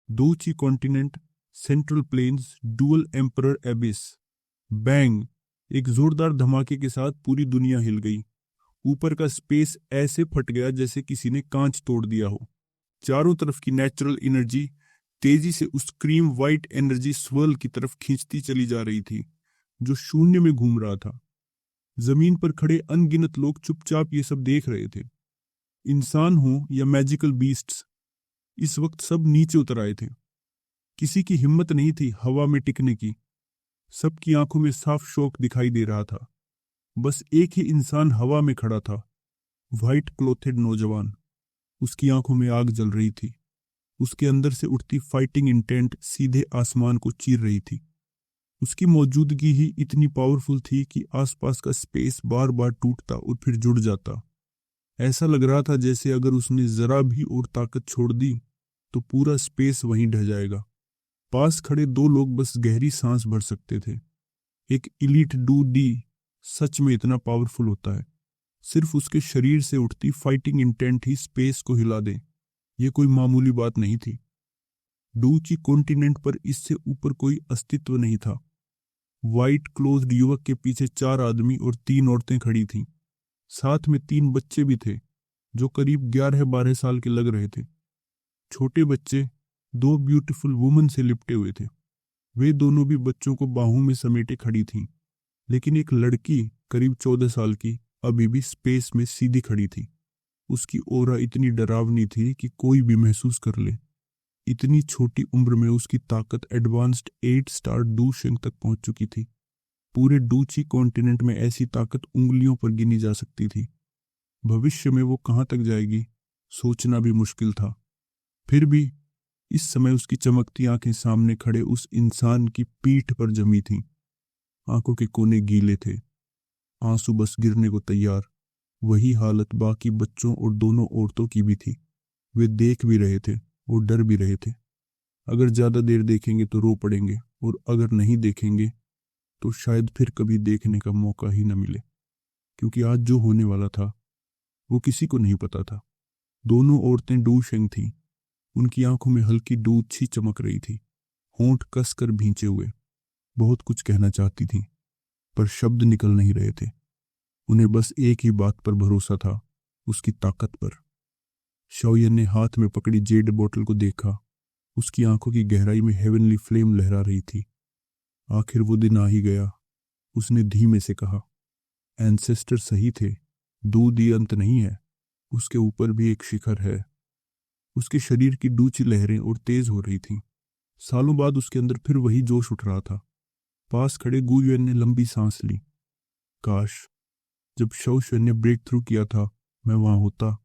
दो ची continent, central plains, dual emperor abyss. Bang! एक जोरदार धमाके के साथ पूरी दुनिया हिल गई। ऊपर का स्पेस ऐसे फट गया जैसे किसी ने कांच तोड़ दिया हो। चारों तरफ की नेचुरल एनर्जी तेजी से उस क्रीम वाइट एनर्जी स्वर्ल की तरफ खींचती चली जा रही थी जो शून्य में घूम रहा था। जमीन पर खड़े अनगिनत लोग चुपचाप ये सब देख रहे थे। इंसान हो या मैजिकल बीस्ट्स, इस वक्त सब नीचे उतर आए थे। किसी की हिम्मत नहीं थी हवा में टिकने की। सबकी आंखों में साफ शौक दिखाई दे रहा था। बस एक ही इंसान हवा में खड़ा था, व्हाइट क्लोथेड नौजवान। उसकी आंखों में आग जल रही थी। उसके अंदर से उठती फाइटिंग इंटेंट सीधे आसमान को चीर रही थी। उसकी मौजूदगी ही इतनी पावरफुल थी कि आसपास का स्पेस बार बार टूटता और फिर जुड़ जाता। ऐसा लग रहा था जैसे अगर उसने जरा भी और ताकत छोड़ दी तो पूरा स्पेस वहीं ढह जाएगा। पास खड़े दो लोग बस गहरी सांस भर सकते थे। एक इलीट डू डी सच में इतना पावरफुल होता है? सिर्फ उसके शरीर से उठती फाइटिंग इंटेंट ही स्पेस को हिला दे। ये कोई मामूली बात नहीं थी। डूची कॉन्टिनेंट पर इससे ऊपर कोई अस्तित्व नहीं था। व्हाइट क्लोज्ड युवक के पीछे 4 आदमी और 3 औरतें खड़ी थीं। साथ में 3 बच्चे भी थे जो करीब 11-12 साल के लग रहे थे। छोटे बच्चे 2 ब्यूटीफुल वुमन से लिपटे हुए थे। वे दोनों भी बच्चों को बाहों में समेटे खड़ी थीं, लेकिन एक लड़की करीब 14 साल की अभी भी स्पेस में सीधी खड़ी थी। उसकी ऑरा इतनी डरावनी थी कि कोई भी महसूस कर ले। इतनी छोटी उम्र में उसकी ताकत एडवांस्ड 8 स्टार डूशेंग तक पहुंच चुकी थी। पूरे डूची कॉन्टिनेंट में ऐसी ताकत उंगलियों पर गिनी जा सकती थी। भविष्य में वो कहां तक जाएगी सोचना भी मुश्किल था। फिर भी इस समय उसकी चमकती आंखें सामने खड़े उस इंसान की पीठ पर जमी थीं। आंखों के कोने गीले थे, आंसू बस गिरने को तैयार। वही हालत बाकी बच्चों और दोनों औरतों की भी थी। वे देख भी रहे थे और डर भी रहे थे। अगर ज्यादा देर देखेंगे तो रो पड़ेंगे, और अगर नहीं देखेंगे तो शायद फिर कभी देखने का मौका ही न मिले। क्योंकि आज जो होने वाला था वो किसी को नहीं पता था। दोनों औरतें डूशेंग थीं। उनकी आंखों में हल्की दूध सी चमक रही थी, होंठ कसकर भींचे हुए। बहुत कुछ कहना चाहती थीं, पर शब्द निकल नहीं रहे थे। उन्हें बस एक ही बात पर भरोसा था, उसकी ताकत पर। शौयन ने हाथ में पकड़ी जेड बोतल को देखा। उसकी आंखों की गहराई में हेवनली फ्लेम लहरा रही थी। आखिर वो दिन आ ही गया। उसने धीमे से कहा, एंसेस्टर सही थे, दूध ही अंत नहीं है, उसके ऊपर भी एक शिखर है। उसके शरीर की डूची लहरें और तेज हो रही थीं। सालों बाद उसके अंदर फिर वही जोश उठ रहा था। पास खड़े गुयुएन ने लंबी सांस ली। काश जब शौशन ने ब्रेक थ्रू किया था मैं वहां होता,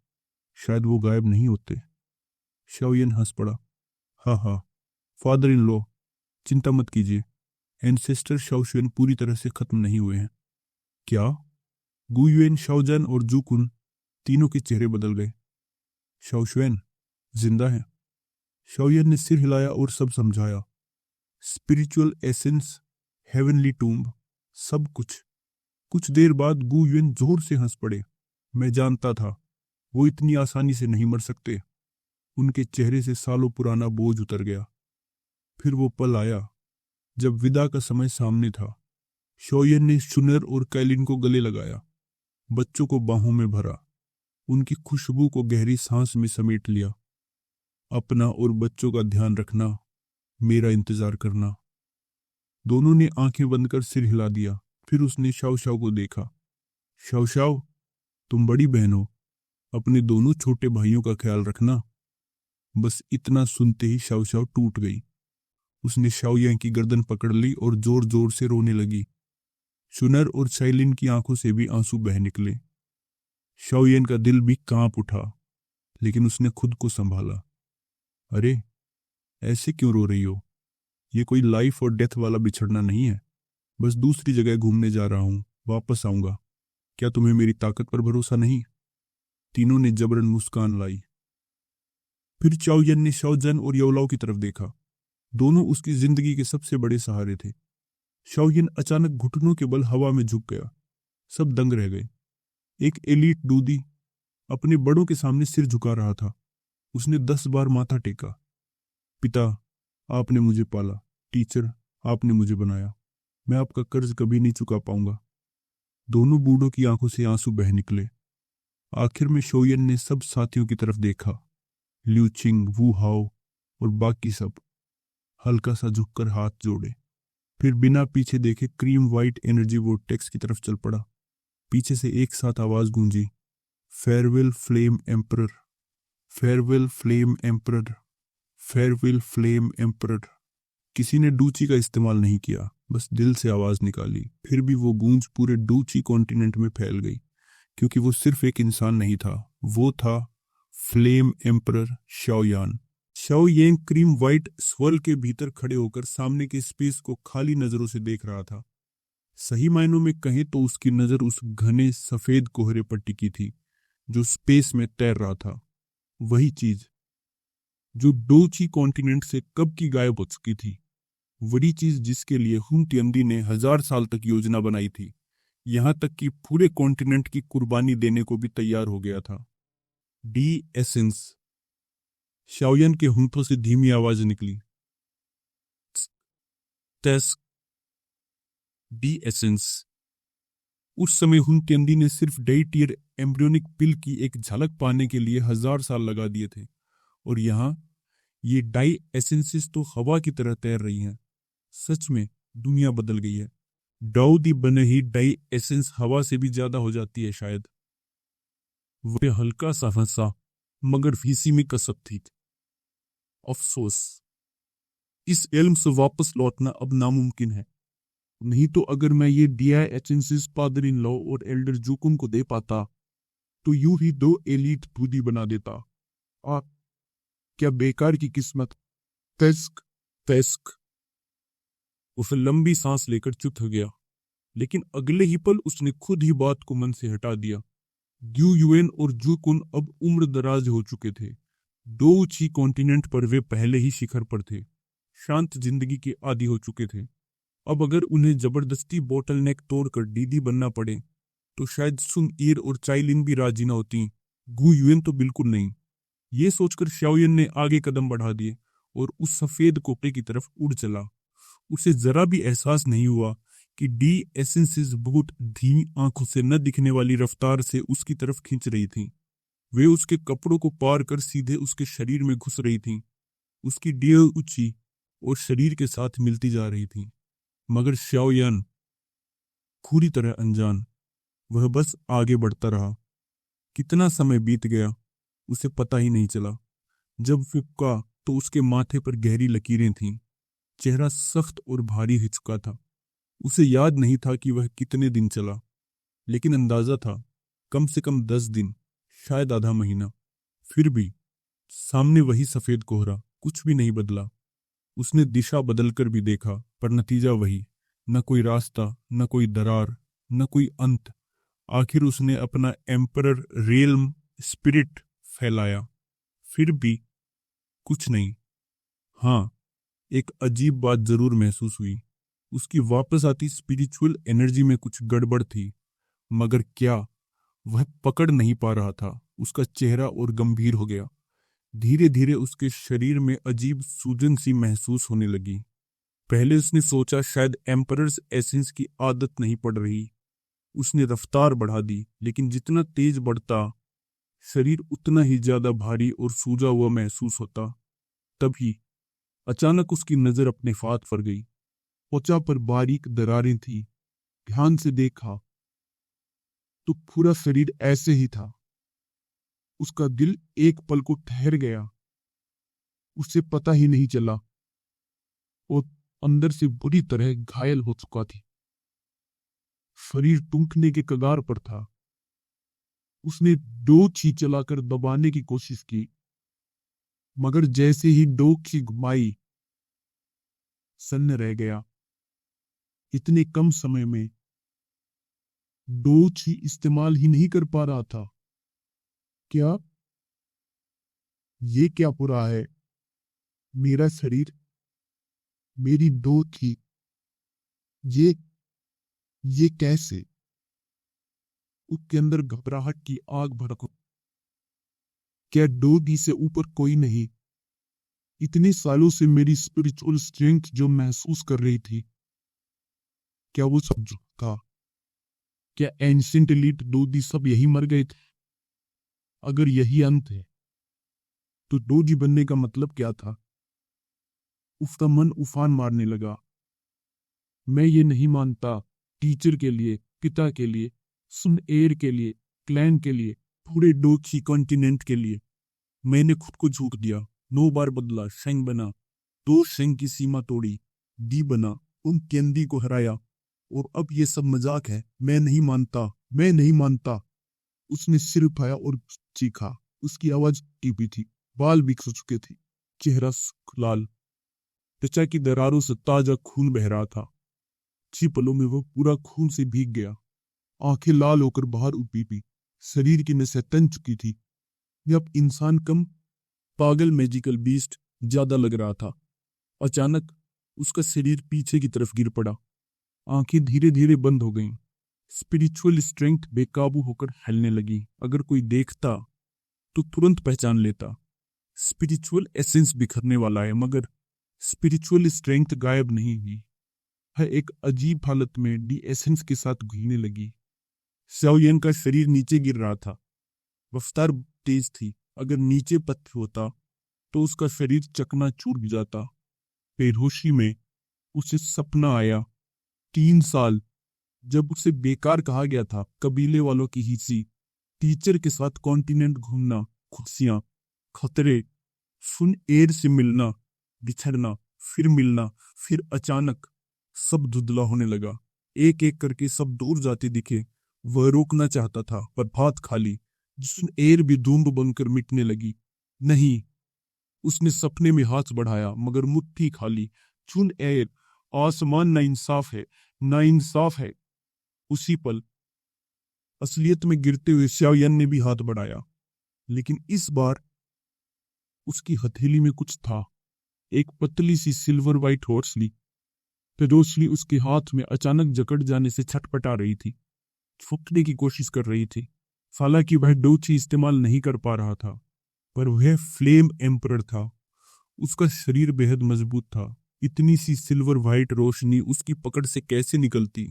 शायद वो गायब नहीं होते। शौयन हंस पड़ा। हाँ हाँ, फादर इन लॉ, चिंता मत कीजिए, एंसेस्टर शाओशुएन पूरी तरह से खत्म नहीं हुए हैं। क्या? गुयुएन, शाओजन और जूकुन तीनों के चेहरे बदल गए। शाओशुएन जिंदा है। शाओयन ने सिर हिलाया और सब समझाया। स्पिरिचुअल एसेंस, हेवनली टूम्ब, सब कुछ। कुछ देर बाद गुयुएन जोर से हंस पड़े। मैं जानता था वो इतनी आसानी से नहीं मर सकते। उनके चेहरे से सालों पुराना बोझ उतर गया। फिर वो पल आया जब विदा का समय सामने था। शौयन ने शुनर और कैलिन को गले लगाया, बच्चों को बाहों में भरा, उनकी खुशबू को गहरी सांस में समेट लिया। अपना और बच्चों का ध्यान रखना, मेरा इंतजार करना। दोनों ने आंखें बंद कर सिर हिला दिया। फिर उसने शाओ शाओ को देखा। शाओ शाओ, तुम बड़ी बहन हो, अपने दोनों छोटे भाइयों का ख्याल रखना। बस इतना सुनते ही शाओ शाओ टूट गई। उसने शाओयांग की गर्दन पकड़ ली और जोर जोर से रोने लगी। शुनर और शाइलिन की आंखों से भी आंसू बह निकले। शाओयन का दिल भी कांप उठा, लेकिन उसने खुद को संभाला। अरे, ऐसे क्यों रो रही हो? ये कोई लाइफ और डेथ वाला बिछड़ना नहीं है। बस दूसरी जगह घूमने जा रहा हूं, वापस आऊंगा। क्या तुम्हें मेरी ताकत पर भरोसा नहीं? तीनों ने जबरन मुस्कान लाई। फिर चाओयन ने शाओजन और योलाओ की तरफ देखा। दोनों उसकी जिंदगी के सबसे बड़े सहारे थे। शाओयन अचानक घुटनों के बल हवा में झुक गया। सब दंग रह गए। एक एलीट दूदी अपने बड़ों के सामने सिर झुका रहा था। उसने 10 बार माथा टेका। पिता, आपने मुझे पाला। टीचर, आपने मुझे बनाया। मैं आपका कर्ज कभी नहीं चुका पाऊंगा। दोनों बूढ़ों की आंखों से आंसू बह निकले। आखिर में शोयन ने सब साथियों की तरफ देखा, ल्यू चिंग, वू हाओ और बाकी सब। हल्का सा झुककर हाथ जोड़े, फिर बिना पीछे देखे क्रीम वाइट एनर्जी वोर्टेक्स की तरफ चल पड़ा। पीछे से एक साथ आवाज गूंजी, farewell flame emperor, farewell flame emperor, farewell flame emperor. किसी ने डूची का इस्तेमाल नहीं किया, बस दिल से आवाज निकाली। फिर भी वो गूंज पूरे डूची कॉन्टिनेंट में फैल गई, क्योंकि वो सिर्फ एक इंसान नहीं था, वो था flame emperor Shaoyan. Shao Yeng cream white swirl के भीतर खड़े होकर सामने के स्पेस को खाली नजरों से देख रहा था। सही मायनों में कहें तो उसकी नजर उस घने सफेद कोहरे पर टिकी थी जो स्पेस में तैर रहा था। वही चीज जो डोची कॉन्टिनेंट से कब की गायब हो चुकी थी, वही चीज जिसके लिए हुन तियंदी ने 1000 साल तक योजना बनाई थी, यहां तक कि पूरे कॉन्टिनेंट की कुर्बानी देने को भी तैयार हो गया था। D essence. शाओयन के होंठों से धीमी आवाज निकली, टेस डी एसेंस। उस समय हुन तियंदी ने सिर्फ डाइटियर एम्ब्रियोनिक पिल की एक झलक पाने के लिए 1000 साल लगा दिए थे, और यहाँ ये डाई एसेंसेस तो हवा की तरह तैर रही हैं। सच में दुनिया बदल गई है। डाउ दी बने ही डाई एसेंस हवा से भी ज्यादा हो जाती है शायद। वह हल्का सा हंसा, मगर फीसी में कसक थी। अफसोस, इस इल्म से वापस लौटना अब नामुमकिन है। नहीं तो अगर मैं ये DI essences father in law और एल्डर जोकुन को दे पाता, तो यूं ही 2 एलीट बूदी बना देता। आ, क्या बेकार की किस्मत। तस्क तस्क। उसे लंबी सांस लेकर चुप हो गया, लेकिन अगले ही पल उसने खुद ही बात को मन से हटा दिया। ग्यू युएन और जूकुन अब उम्र दराज हो चुके थे। दो ऊंची कॉन्टिनेंट पर वे पहले ही शिखर पर थे, शांत जिंदगी के आदी हो चुके थे। अब अगर उन्हें जबरदस्ती बोटल नेक तोड़कर डीडी बनना पड़े, तो शायद सुन ईर और चाइलिन भी राजी न होती। गु युएन तो बिल्कुल नहीं। ये सोचकर शाओयन ने आगे कदम बढ़ा दिए और उस सफेद कोपरे की तरफ उड़ चला। उसे जरा भी एहसास नहीं हुआ कि डी एसेंसेस बहुत धीमी आंखों से न दिखने वाली रफ्तार से उसकी तरफ खींच रही थी। वे उसके कपड़ों को पार कर सीधे उसके शरीर में घुस रही थी। उसकी डीह ऊंची और शरीर के साथ मिलती जा रही थी, मगर शाओयान पूरी तरह अनजान, वह बस आगे बढ़ता रहा। कितना समय बीत गया उसे पता ही नहीं चला। जब फिक्का तो उसके माथे पर गहरी लकीरें थीं, चेहरा सख्त और भारी हो चुका था। उसे याद नहीं था कि वह कितने दिन चला, लेकिन अंदाजा था कम से कम 10 दिन, शायद आधा महीना। फिर भी सामने वही सफेद कोहरा, कुछ भी नहीं बदला। उसने दिशा बदलकर भी देखा, पर नतीजा वही, न कोई रास्ता, न कोई दरार, न कोई अंत। आखिर उसने अपना एम्परर रियल्म स्पिरिट फैलाया, फिर भी कुछ नहीं। हाँ, एक अजीब बात जरूर महसूस हुई। उसकी वापस आती स्पिरिचुअल एनर्जी में कुछ गड़बड़ थी, मगर क्या, वह पकड़ नहीं पा रहा था। उसका चेहरा और गंभीर हो गया। धीरे धीरे उसके शरीर में अजीब सूजन सी महसूस होने लगी। पहले उसने सोचा शायद एम्परर्स एसेंस की आदत नहीं पड़ रही। उसने रफ्तार बढ़ा दी, लेकिन जितना तेज बढ़ता, शरीर उतना ही ज्यादा भारी और सूजा हुआ महसूस होता। तभी अचानक उसकी नजर अपने फात पर गई। त्वचा पर बारीक दरारें थी। ध्यान से देखा तो पूरा शरीर ऐसे ही था। उसका दिल एक पल को ठहर गया, उसे पता ही नहीं चला, और अंदर से बुरी तरह घायल हो चुका थी। शरीर टूटने के कगार पर था। उसने डोक ही चलाकर दबाने की कोशिश की, मगर जैसे ही डोक ही घुमाई, सन्न रह गया। इतने कम समय में डोक ही इस्तेमाल ही नहीं कर पा रहा था। क्या ये क्या बुरा है? मेरा शरीर, मेरी डोक ही, ये कैसे? उसके अंदर घबराहट की आग भड़क। क्या डोगी से ऊपर कोई नहीं? इतने सालों से मेरी स्पिरिचुअल स्ट्रेंथ जो महसूस कर रही थी, क्या वो सब था? क्या एंशिएंट एलीट डोजी सब यही मर गए थे? अगर यही अंत है तो डोजी बनने का मतलब क्या था? उसका मन उफान मारने लगा। मैं ये नहीं मानता। टीचर के लिए, पिता के लिए, सुन एयर के लिए, क्लैन के लिए, पूरे डोची कॉन्टिनेंट के लिए मैंने खुद को झूक दिया। 9 बार बदला, शेंग बना, 2 शेंग की सीमा तोड़ी, डी बना, उन केंदी को हराया, और अब ये सब मजाक है। मैं नहीं मानता, मैं नहीं मानता। उसने सिर उठाया और चीखा। उसकी आवाज टीपी थी, बाल बिखर चुके थे, चेहरा लाल, त्वचा की दरारों से ताजा खून बह रहा था। 6 पलों में वह पूरा खून से भीग गया। आंखें लाल होकर बाहर उठी थी, शरीर की नसें तन चुकी थी। यह अब इंसान कम पागल मैजिकल बीस्ट ज्यादा लग रहा था। अचानक उसका शरीर पीछे की तरफ गिर पड़ा। आंखें धीरे धीरे बंद हो गईं। स्पिरिचुअल स्ट्रेंथ बेकाबू होकर हिलने लगी। अगर कोई देखता तो तुरंत पहचान लेता। स्पिरिचुअल एसेंस बिखरने वाला है, मगर स्पिरिचुअल स्ट्रेंथ गायब नहीं हुई है। एक अजीब हालत में डी एसेंस के साथ घुलने लगी। शाओयन का शरीर नीचे गिर रहा था। रफ्तार तेज थी। अगर नीचे पत्थर होता तो उसका शरीर चकनाचूर हो जाता। बेहोशी में उसे सपना आया। 3 साल जब उसे बेकार कहा गया था, कबीले वालों की हिस्सी, टीचर के साथ कॉन्टिनेंट घूमना, खुशियां, खतरे, सुन एयर से मिलना, बिछड़ना, फिर मिलना, फिर अचानक सब धुंधला होने लगा। एक एक करके सब दूर जाते दिखे। वह रोकना चाहता था पर बात खाली। सुन एयर भी धूम बनकर मिटने लगी। नहीं, उसने सपने में हाथ बढ़ाया मगर मुट्ठी खाली। चुन एयर, आसमान नाइंसाफ है, नाइंसाफ है। उसी पल असलियत में गिरते हुए शाओयन ने भी हाथ बढ़ाया, लेकिन इस बार उसकी हथेली में कुछ था। एक पतली सी सिल्वर वाइट हॉर्सली। रोशनी उसके हाथ में अचानक जकड़ जाने से छटपटा रही थी, फूकने की कोशिश कर रही थी। हालांकि वह डोची इस्तेमाल नहीं कर पा रहा था, पर वह फ्लेम एम्परर था। उसका शरीर बेहद मजबूत था। इतनी सी सिल्वर वाइट रोशनी उसकी पकड़ से कैसे निकलती?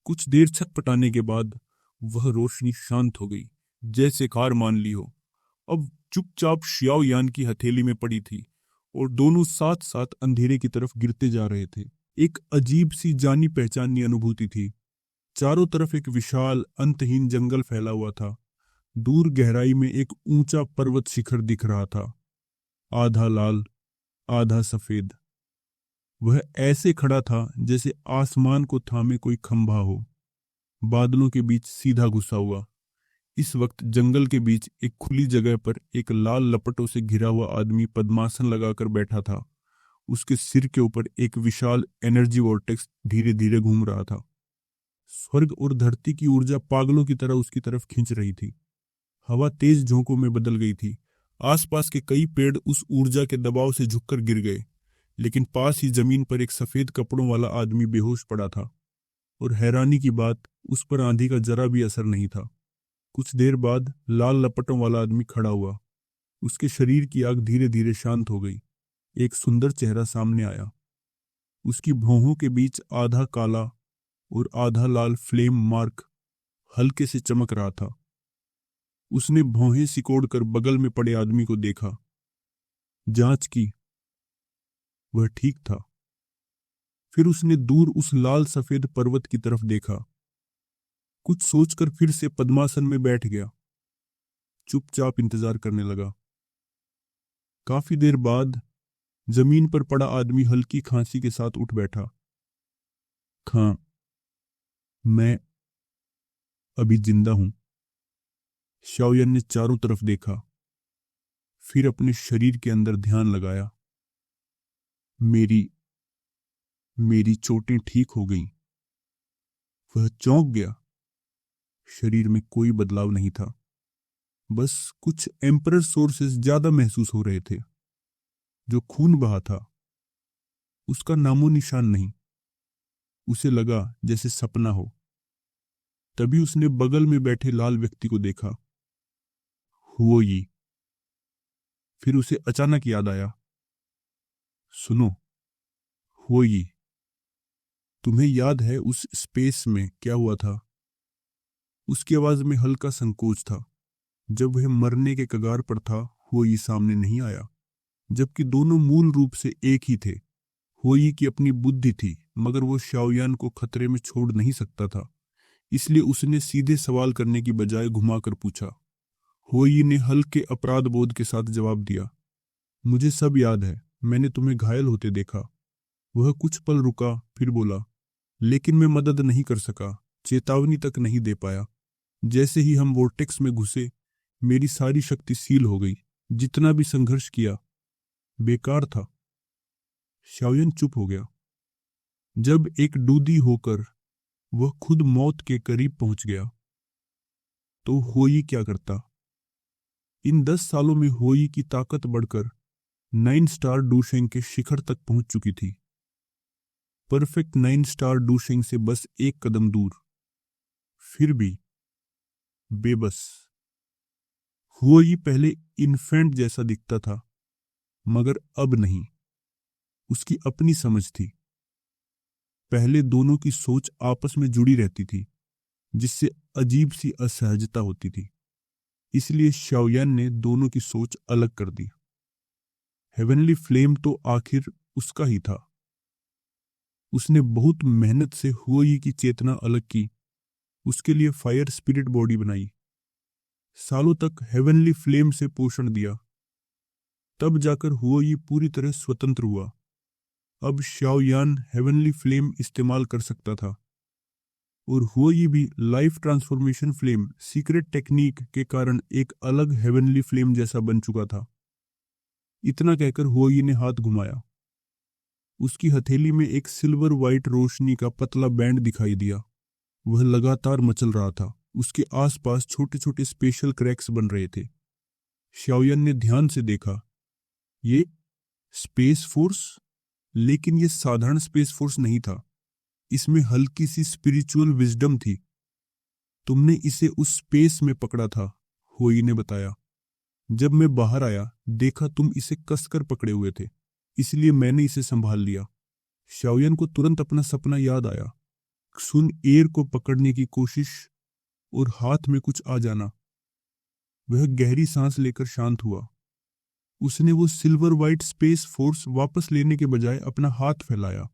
कुछ देर छटपटाने के बाद वह रोशनी शांत हो गई, जैसे हार मान ली हो। अब चुपचाप शियाओ यान की हथेली में पड़ी थी और दोनों साथ साथ अंधेरे की तरफ गिरते जा रहे थे। एक अजीब सी जानी पहचानी अनुभूति थी। चारों तरफ एक विशाल अंतहीन जंगल फैला हुआ था। दूर गहराई में एक ऊंचा पर्वत शिखर दिख रहा था, आधा लाल आधा सफेद। वह ऐसे खड़ा था जैसे आसमान को थामे कोई खंभा हो, बादलों के बीच सीधा घुसा हुआ। इस वक्त जंगल के बीच एक खुली जगह पर एक लाल लपटों से घिरा हुआ आदमी पद्मासन लगाकर बैठा था। उसके सिर के ऊपर एक विशाल एनर्जी वॉर्टेक्स धीरे धीरे घूम रहा था। स्वर्ग और धरती की ऊर्जा पागलों की तरह उसकी तरफ खींच रही थी। हवा तेज झोंकों में बदल गई थी। आसपास के कई पेड़ उस ऊर्जा के दबाव से झुककर गिर गए, लेकिन पास ही जमीन पर एक सफेद कपड़ों वाला आदमी बेहोश पड़ा था। और हैरानी की बात, उस पर आंधी का जरा भी असर नहीं था। कुछ देर बाद लाल लपटों वाला आदमी खड़ा हुआ। उसके शरीर की आग धीरे धीरे शांत हो गई। एक सुंदर चेहरा सामने आया। उसकी भौहों के बीच आधा काला और आधा लाल फ्लेम मार्क हल्के से चमक रहा था। उसने भौहें सिकोड़कर बगल में पड़े आदमी को देखा, जांच की। वह ठीक था। फिर उसने दूर उस लाल सफेद पर्वत की तरफ देखा। कुछ सोचकर फिर से पद्मासन में बैठ गया। चुपचाप इंतजार करने लगा। काफी देर बाद जमीन पर पड़ा आदमी हल्की खांसी के साथ उठ बैठा। खां, मैं अभी जिंदा हूं। शाओयन ने चारों तरफ देखा, फिर अपने शरीर के अंदर ध्यान लगाया। मेरी मेरी चोटें ठीक हो गईं। वह चौंक गया। शरीर में कोई बदलाव नहीं था, बस कुछ एम्परर सोर्सेस ज्यादा महसूस हो रहे थे। जो खून बहा था उसका नामो निशान नहीं। उसे लगा जैसे सपना हो। तभी उसने बगल में बैठे लाल व्यक्ति को देखा, हुओ यी। फिर उसे अचानक याद आया, सुनो होई, तुम्हें याद है उस स्पेस में क्या हुआ था? उसकी आवाज में हल्का संकोच था। जब वह मरने के कगार पर था, होई सामने नहीं आया, जबकि दोनों मूल रूप से एक ही थे। होई की अपनी बुद्धि थी, मगर वो शाओयान को खतरे में छोड़ नहीं सकता था। इसलिए उसने सीधे सवाल करने की बजाय घुमाकर पूछा। होई ने हल्के अपराध बोध के साथ जवाब दिया, मुझे सब याद है, मैंने तुम्हें घायल होते देखा। वह कुछ पल रुका, फिर बोला, लेकिन मैं मदद नहीं कर सका, चेतावनी तक नहीं दे पाया। जैसे ही हम वोर्टेक्स में घुसे, मेरी सारी शक्ति सील हो गई। जितना भी संघर्ष किया, बेकार था। शाओयन चुप हो गया। जब एक डूदी होकर वह खुद मौत के करीब पहुंच गया, तो होई क्या करता? इन 10 सालों में होई की ताकत बढ़कर 9 स्टार डूशेंग के शिखर तक पहुंच चुकी थी। परफेक्ट 9 स्टार डूशेंग से बस एक कदम दूर। फिर भी बेबस। हुई पहले इन्फेंट जैसा दिखता था, मगर अब नहीं। उसकी अपनी समझ थी। पहले दोनों की सोच आपस में जुड़ी रहती थी, जिससे अजीब सी असहजता होती थी। इसलिए शाओयान ने दोनों की सोच अलग कर दी। हेवनली फ्लेम तो आखिर उसका ही था। उसने बहुत मेहनत से हुई की चेतना अलग की, उसके लिए फायर स्पिरिट बॉडी बनाई, सालों तक हेवनली फ्लेम से पोषण दिया। तब जाकर हुई पूरी तरह स्वतंत्र हुआ। अब शाओयान हेवनली फ्लेम इस्तेमाल कर सकता था, और हुई भी life transformation flame secret technique के कारण एक अलग हेवनली फ्लेम जैसा बन चुका था। इतना कहकर हुई ने हाथ घुमाया। उसकी हथेली में एक सिल्वर व्हाइट रोशनी का पतला बैंड दिखाई दिया। वह लगातार मचल रहा था। उसके आसपास छोटे छोटे स्पेशल क्रैक्स बन रहे थे। शाओयान ने ध्यान से देखा, ये स्पेस फोर्स? लेकिन ये साधारण स्पेस फोर्स नहीं था। इसमें हल्की सी स्पिरिचुअल विजडम थी। तुमने इसे उस स्पेस में पकड़ा था, होई ने बताया। जब मैं बाहर आया, देखा तुम इसे कसकर पकड़े हुए थे, इसलिए मैंने इसे संभाल लिया। शाओयान को तुरंत अपना सपना याद आया। सुन एयर को पकड़ने की कोशिश और हाथ में कुछ आ जाना। वह गहरी सांस लेकर शांत हुआ। उसने वो सिल्वर व्हाइट स्पेस फोर्स वापस लेने के बजाय अपना हाथ फैलाया।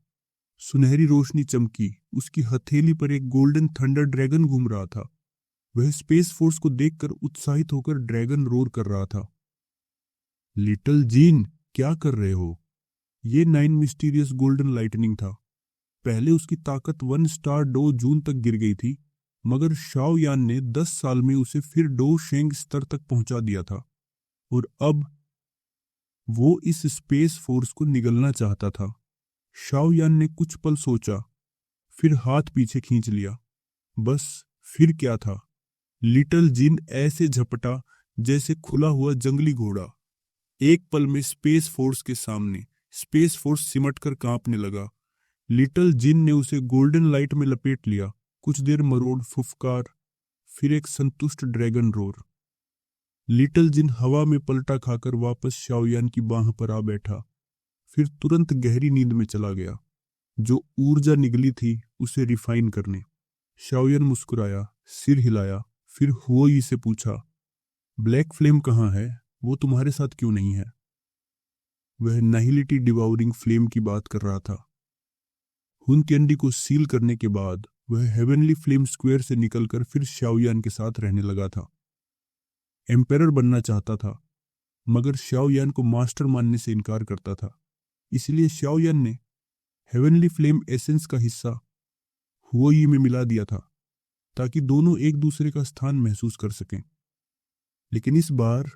सुनहरी रोशनी चमकी। उसकी हथेली पर एक गोल्डन थंडर ड्रैगन घूम रहा था। वह स्पेस फोर्स को देखकर उत्साहित होकर ड्रैगन रोर कर रहा था। लिटिल जीन, क्या कर रहे हो? ये 9 मिस्टीरियस गोल्डन लाइटनिंग था। पहले उसकी ताकत 1 स्टार डो जून तक गिर गई थी, मगर शाओयान ने 10 साल में उसे फिर डो शेंग स्तर तक पहुंचा दिया था, और अब वो इस स्पेस फोर्स को निगलना चाहता था। शाओयान ने कुछ पल सोचा, फिर हाथ पीछे खींच लिया। बस फिर क्या था? लिटिल जिन ऐसे झपटा जैसे खुला हुआ जंगली घोड़ा। एक पल में स्पेस फोर्स के सामने स्पेस फोर्स सिमट कर कांपने लगा। लिटिल जिन ने उसे गोल्डन लाइट में लपेट लिया। कुछ देर मरोड़ फुफकार, फिर एक संतुष्ट ड्रैगन रोर। लिटिल जिन हवा में पलटा खाकर वापस शाओयान की बाह पर आ बैठा, फिर तुरंत गहरी नींद में चला गया। जो ऊर्जा निकली थी उसे रिफाइन करने। शाओयान मुस्कुराया, सिर हिलाया, फिर हुई से पूछा, ब्लैक फ्लेम कहाँ है? वो तुम्हारे साथ क्यों नहीं है? वह नाहिलिटी डिवाउरिंग फ्लेम की बात कर रहा था। हुन कैंडी को सील करने के बाद वह हेवनली फ्लेम स्क्वायर से निकलकर फिर शाओयान के साथ रहने लगा था। एम्पेरर बनना चाहता था, मगर शाओयान को मास्टर मानने से इनकार करता था। इसलिए शाओयान ने हेवनली फ्लेम एसेंस का हिस्सा हुई में मिला दिया था, ताकि दोनों एक दूसरे का स्थान महसूस कर सकें। लेकिन इस बार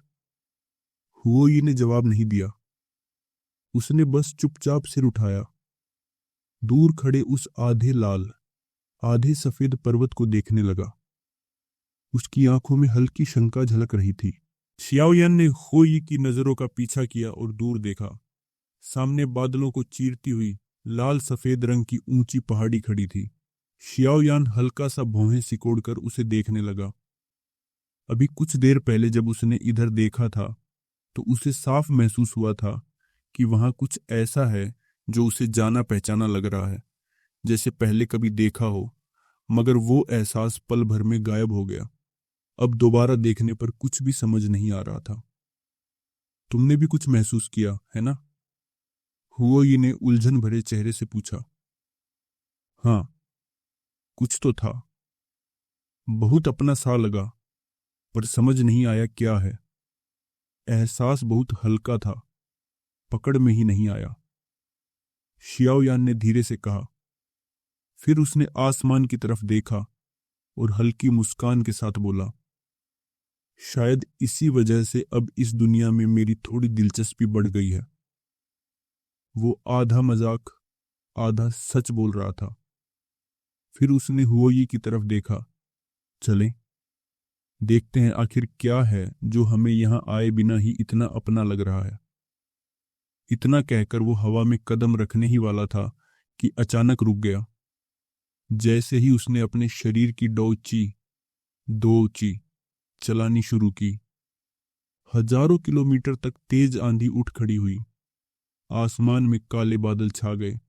हुई ने जवाब नहीं दिया। उसने बस चुपचाप सिर उठाया, दूर खड़े उस आधे लाल आधे सफेद पर्वत को देखने लगा। उसकी आंखों में हल्की शंका झलक रही थी। शाओयान ने हुई की नजरों का पीछा किया और दूर देखा। सामने बादलों को चीरती हुई लाल सफेद रंग की ऊंची पहाड़ी खड़ी थी। शाओयान हल्का सा भौहें सिकोड़कर उसे देखने लगा। अभी कुछ देर पहले जब उसने इधर देखा था, तो उसे साफ महसूस हुआ था कि वहां कुछ ऐसा है जो उसे जाना पहचाना लग रहा है, जैसे पहले कभी देखा हो, मगर वो एहसास पल भर में गायब हो गया। अब दोबारा देखने पर कुछ भी समझ नहीं आ रहा था। तुमने भी कुछ महसूस किया है ना? हुओई ने उलझन भरे चेहरे से पूछा। हाँ, कुछ तो था। बहुत अपना सा लगा, पर समझ नहीं आया क्या है। एहसास बहुत हल्का था, पकड़ में ही नहीं आया। शियाओयान ने धीरे से कहा। फिर उसने आसमान की तरफ देखा और हल्की मुस्कान के साथ बोला, शायद इसी वजह से अब इस दुनिया में मेरी थोड़ी दिलचस्पी बढ़ गई है। वो आधा मजाक आधा सच बोल रहा था। फिर उसने हुओई की तरफ देखा। चलें, देखते हैं आखिर क्या है जो हमें यहां आए बिना ही इतना अपना लग रहा है। इतना कहकर वो हवा में कदम रखने ही वाला था कि अचानक रुक गया। जैसे ही उसने अपने शरीर की दोची चलानी शुरू की, हजारों किलोमीटर तक तेज आंधी उठ खड़ी हुई। आसमान में काले बादल छा गए।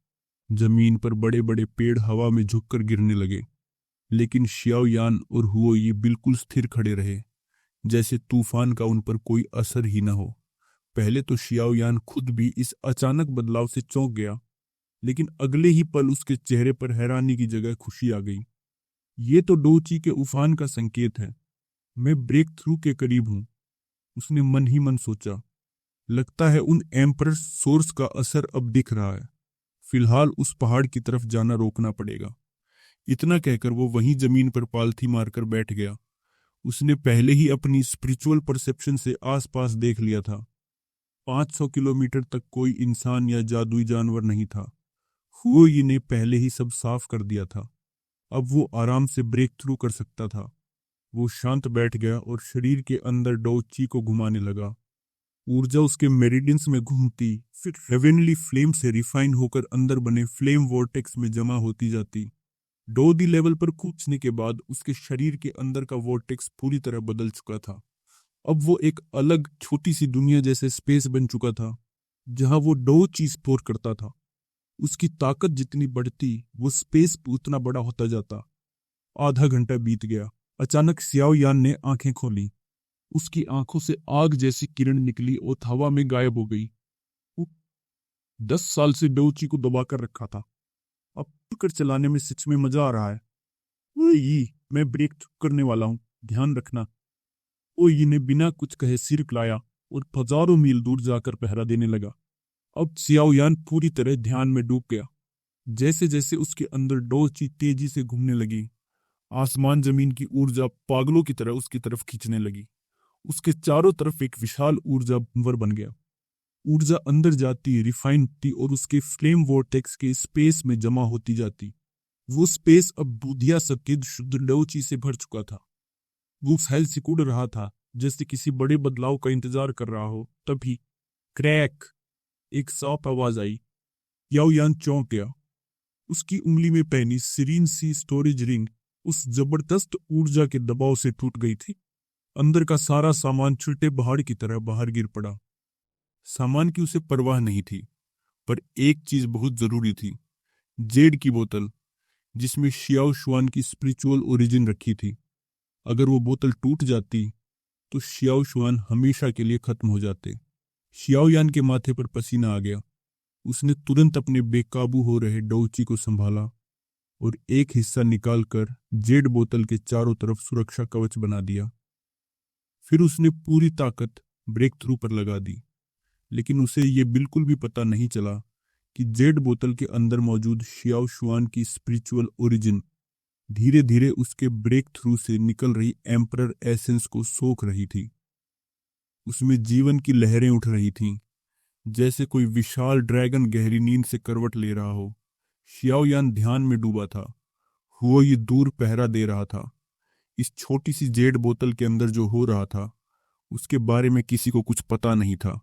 जमीन पर बड़े बड़े पेड़ हवा में झुककर गिरने लगे। लेकिन शियाओयान और हुओई बिल्कुल स्थिर खड़े रहे, जैसे तूफान का उन पर कोई असर ही न हो। पहले तो शियाओयान खुद भी इस अचानक बदलाव से चौंक गया, लेकिन अगले ही पल उसके चेहरे पर हैरानी की जगह खुशी आ गई। ये तो डोची के उफान का संकेत है। मैं ब्रेक थ्रू के करीब हूं, उसने मन ही मन सोचा। लगता है उन एम्परर सोर्स का असर अब दिख रहा है। फिलहाल उस पहाड़ की तरफ जाना रोकना पड़ेगा। इतना कहकर वो वहीं जमीन पर पालथी मारकर बैठ गया। उसने पहले ही अपनी स्पिरिचुअल परसेप्शन से आसपास देख लिया था। 500 किलोमीटर तक कोई इंसान या जादुई जानवर नहीं था। हुओई ने पहले ही सब साफ कर दिया था। अब वो आराम से ब्रेक थ्रू कर सकता था। वो शांत बैठ गया और शरीर के अंदर डोची को घुमाने लगा। ऊर्जा उसके मेरिडियंस में घूमती, फिर हेवेनली फ्लेम से रिफाइन होकर अंदर बने फ्लेम वॉर्टेक्स में जमा होती जाती। डो दी लेवल पर कूदने के बाद उसके शरीर के अंदर का वॉर्टेक्स पूरी तरह बदल चुका था। अब वो एक अलग छोटी सी दुनिया जैसे स्पेस बन चुका था, जहां वो डो चीज स्टोर करता था। उसकी ताकत जितनी बढ़ती, वो स्पेस उतना बड़ा होता जाता। आधा घंटा बीत गया। अचानक सियाओयान ने आंखें खोली। उसकी आंखों से आग जैसी किरण निकली और हवा में गायब हो गई। वो 10 साल से डोची को दबाकर रखा था, अब खुलकर चलाने में सच में मजा आ रहा है। ओई, मैं ब्रेक करने वाला हूँ, ध्यान रखना। ओई ने बिना कुछ कहे सिर हिलाया और हजारों मील दूर जाकर पहरा देने लगा। अब सियाओयान पूरी तरह ध्यान में डूब गया। जैसे जैसे उसके अंदर डोची तेजी से घूमने लगी, आसमान जमीन की ऊर्जा पागलों की तरह उसकी तरफ खींचने लगी। उसके चारों तरफ एक विशाल ऊर्जा भंवर बन गया। ऊर्जा अंदर जाती, रिफाइन होती और उसके फ्लेम वोर्टेक्स के स्पेस में जमा होती जाती। वो स्पेस अब बुधिया सकिद शुद्ध डोची से भर चुका था। वो फैल सिकुड़ रहा था, जैसे किसी बड़े बदलाव का इंतजार कर रहा हो। तभी क्रैक, एक सॉफ्ट आवाज आई। याओयान चौंक गया। उसकी उंगली में पहनी सीरीन सी स्टोरेज रिंग उस जबरदस्त ऊर्जा के दबाव से टूट गई थी। अंदर का सारा सामान छोटे पहाड़ की तरह बाहर गिर पड़ा। सामान की उसे परवाह नहीं थी, पर एक चीज बहुत जरूरी थी। जेड की बोतल, जिसमें शियाओ शुआन की स्पिरिचुअल ओरिजिन रखी थी। अगर वो बोतल टूट जाती तो शियाओ शुआन हमेशा के लिए खत्म हो जाते। शियाओयान के माथे पर पसीना आ गया। उसने तुरंत अपने बेकाबू हो रहे डोची को संभाला और एक हिस्सा निकालकर जेड बोतल के चारों तरफ सुरक्षा कवच बना दिया। फिर उसने पूरी ताकत ब्रेक थ्रू पर लगा दी, लेकिन उसे यह बिल्कुल भी पता नहीं चला कि जेड बोतल के अंदर मौजूद शियाओ शुआन की स्पिरिचुअल ओरिजिन धीरे धीरे उसके ब्रेक थ्रू से निकल रही एम्परर एसेंस को सोख रही थी। उसमें जीवन की लहरें उठ रही थीं, जैसे कोई विशाल ड्रैगन गहरी नींद से करवट ले रहा हो। शियाओयान ध्यान में डूबा था। हुओई दूर पहरा दे रहा था। इस छोटी सी जेड बोतल के अंदर जो हो रहा था, उसके बारे में किसी को कुछ पता नहीं था।